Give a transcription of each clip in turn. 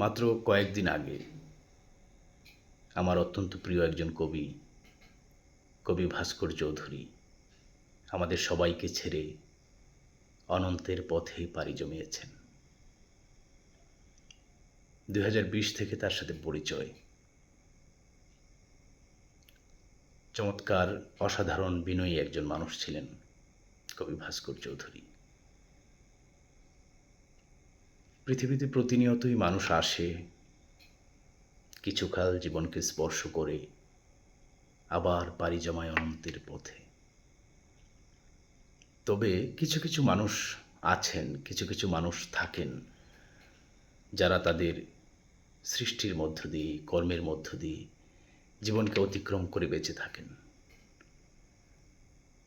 মাত্র কয়েকদিন আগে আমার অত্যন্ত প্রিয় একজন কবি কবি ভাস্কর চৌধুরী আমাদের সবাইকে ছেড়ে অনন্তের পথে পাড়ি জমিয়েছেন। ২০২০ থেকে তার সাথে পরিচয়। চমৎকার, অসাধারণ, বিনয়ী একজন মানুষ ছিলেন কবি ভাস্কর চৌধুরী। পৃথিবীতে প্রতিনিয়তই মানুষ আসে, কিছুকাল জীবনকে স্পর্শ করে আবার পাড়ি জমায় অনন্তের পথে। তবে কিছু কিছু মানুষ আছেন, কিছু কিছু মানুষ থাকেন যারা তাদের সৃষ্টির মধ্য দিয়ে, কর্মের মধ্য দিয়ে জীবনকে অতিক্রম করে বেঁচে থাকেন।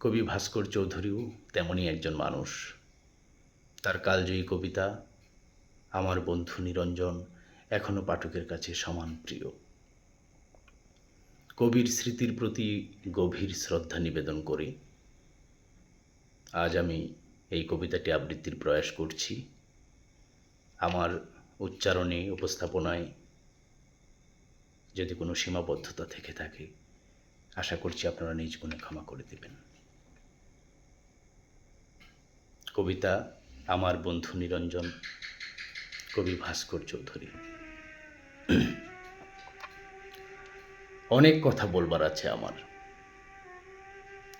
কবি ভাস্কর চৌধুরীও তেমনই একজন মানুষ। তার কালজয়ী কবিতা আমার বন্ধু নিরঞ্জন এখনো পাঠকের কাছে সমান প্রিয়। কবির স্মৃতির প্রতি গভীর শ্রদ্ধা নিবেদন করে আজ আমি এই কবিতাটি আবৃত্তির প্রয়াস করছি। আমার উচ্চারণে, উপস্থাপনায় যদি কোনো সীমাবদ্ধতা থেকে থাকে, আশা করছি আপনারা নিজ গুণে ক্ষমা করে দেবেন। কবিতা আমার বন্ধু নিরঞ্জন, কবি ভাস্কর চৌধুরী। অনেক কথা বলবার আছে আমার,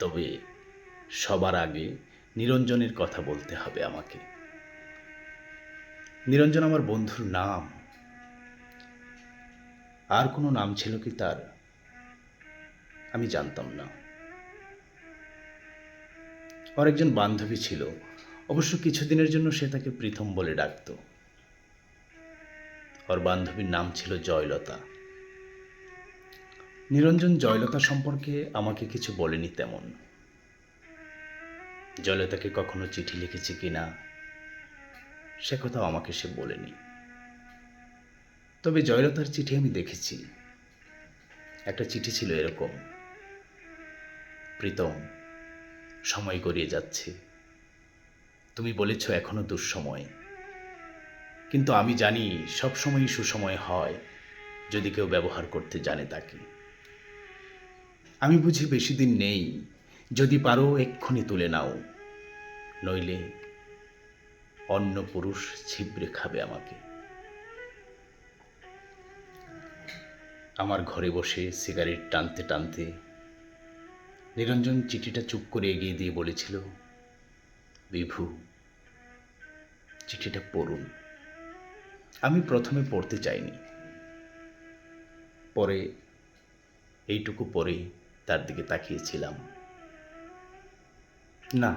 তবে সবার আগে নিরঞ্জনের কথা বলতে হবে আমাকে। নিরঞ্জন আমার বন্ধুর নাম। আর কোনো নাম ছিল কি তার আমি জানতাম না। ওর একজন বান্ধবী ছিল, অবশ্য কিছুদিনের জন্য সে তাকে প্রীতম বলে ডাকত। ওর বান্ধবীর নাম ছিল জয়লতা। নিরঞ্জন জয়লতা সম্পর্কে আমাকে কিছু বলেনি তেমন। জয়লতাকে কখনো চিঠি লিখেছে কিনা সে কথাও আমাকে সে বলেনি। তবে জয়লতার চিঠি আমি দেখেছি। একটা চিঠি ছিল এরকম: প্রীতম, সময় গড়িয়ে যাচ্ছে, তুমি বলেছ এখনো দুঃসময়, কিন্তু আমি জানি সবসময়ই সুসময় হয় যদি কেউ ব্যবহার করতে জানে তাকে। আমি বুঝি বেশি দিন নেই, যদি পারো এক্ষুনি তুলে নাও, নইলে অন্য পুরুষ ছিবড়ে খাবে আমাকে। আমার ঘরে বসে সিগারেট টানতে টানতে নিরঞ্জন চিঠিটা চুপ করে এগিয়ে দিয়ে বলেছিল, বিভু, চিঠিটা পড়ুন। আমি প্রথমে পড়তে চাইনি, পরে এইটুকু পরে তার দিকে তাকিয়েছিলাম। না,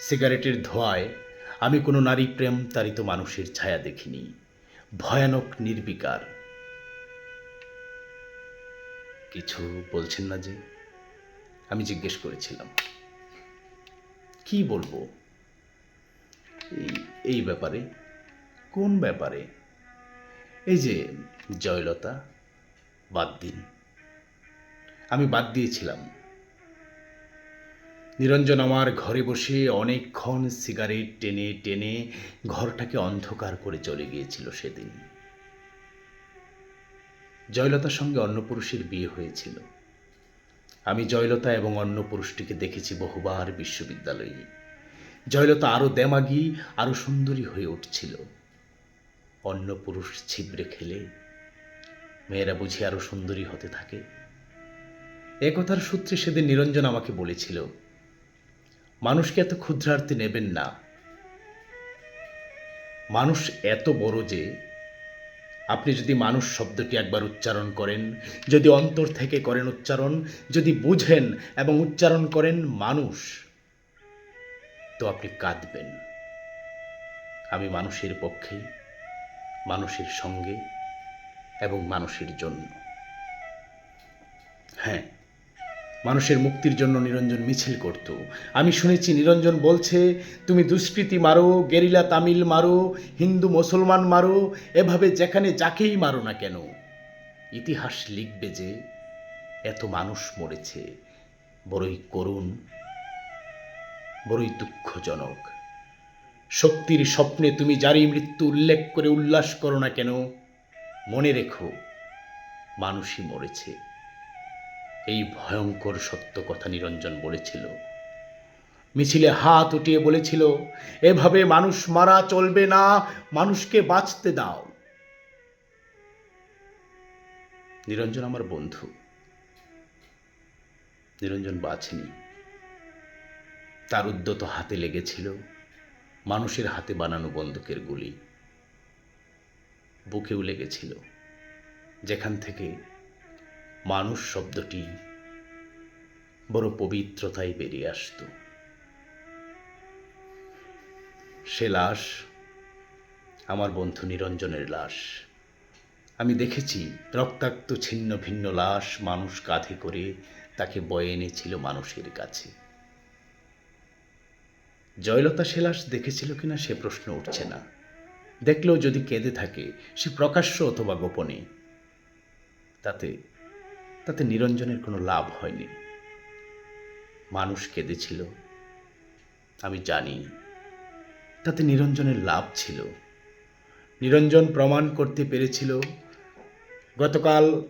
সিগারেটের ধোঁয়ায় আমি কোনো নারী প্রেম তাড়িত মানুষের ছায়া দেখিনি। ভয়ানক, নির্বিকার। কিছু বলছেন না যে? আমি জিজ্ঞেস করেছিলাম। কি বলবো এই ব্যাপারে? কোন ব্যাপারে? এই যে জয়লতা, বাদ দিন। আমি বাদ দিয়েছিলাম। নিরঞ্জন আমার ঘরে বসে অনেকক্ষণ সিগারেট টেনে টেনে ঘরটাকে অন্ধকার করে চলে গিয়েছিল সেদিন। জয়লতার সঙ্গে অন্য পুরুষের বিয়ে হয়েছিল। আমি জয়লতা এবং অন্য পুরুষটিকে দেখেছি বহুবার বিশ্ববিদ্যালয়ে। জয়লতা আরও দেমাগী, আরও সুন্দরী হয়ে উঠছিল। অন্য পুরুষ ছিবড়ে খেলে মেয়েরা বুঝি আরও সুন্দরী হতে থাকে। এ কথার সূত্রে সেদিন নিরঞ্জন আমাকে বলেছিল, মানুষকে এত ক্ষুদ্রার্থে নেবেন না। মানুষ এত বড় যে আপনি যদি মানুষ শব্দটি একবার উচ্চারণ করেন, যদি অন্তর থেকে করেন উচ্চারণ, যদি বুঝেন এবং উচ্চারণ করেন মানুষ, তো আপনি কাঁদবেন। আমি মানুষের পক্ষে, মানুষের সঙ্গে এবং মানুষের জন্য। হ্যাঁ, মানুষের মুক্তির জন্য নিরঞ্জন মিছিল করত। আমি শুনেছি নিরঞ্জন বলছে, তুমি দুষ্কৃতী মারো, গেরিলা তামিল মারো, হিন্দু মুসলমান মারো, এভাবে যেখানে যাকেই মারো না কেন, ইতিহাস লিখবে যে এত মানুষ মরেছে। বড়ই করুণ, বড়ই দুঃখজনক। শক্তির স্বপ্নে তুমি যারই মৃত্যু উল্লেখ করে উল্লাস করো না কেন, মনে রেখো মানুষই মরেছে। এই ভয়ঙ্কর সত্য কথা নিরঞ্জন বলেছিল। মিছিলে হাত উঠিয়ে বলেছিল, এভাবে মানুষ মারা চলবে না, মানুষকে বাঁচতে দাও। নিরঞ্জন আমার বন্ধু। নিরঞ্জন বাঁচেনি। তার উদ্যত হাতে লেগেছিল মানুষের হাতে বানানো বন্দুকের গুলি। বুকেও লেগেছিল, যেখান থেকে মানুষ শব্দটি বড় পবিত্রতায় বেরিয়ে আসত। সে লাশ আমার বন্ধু নিরঞ্জনের লাশ। আমি দেখেছি রক্তাক্ত ছিন্ন ভিন্ন লাশ মানুষ কাঁধে করে তাকে বয়ে এনেছিল মানুষের কাছে। জয়লতা সে লাশ দেখেছিল কিনা সে প্রশ্ন উঠছে না। দেখলেও যদি কেঁদে থাকে, সে প্রকাশ্য অথবা গোপনে, তাতে তাতে নিরঞ্জনের কোনো লাভ হয়নি। মানুষ কেঁদেছিল, আমি জানি, তাতে নিরঞ্জনের লাভ ছিল। নিরঞ্জন প্রমাণ করতে পেরেছিল গতকাল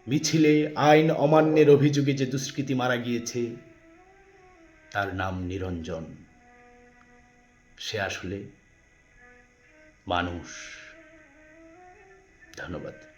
মিছিলে আইন অমান্যের অভিযোগে যে দুষ্কৃতী মারা গিয়েছে তার নাম নিরঞ্জন। সে আসলে মানুষ। ধন্যবাদ।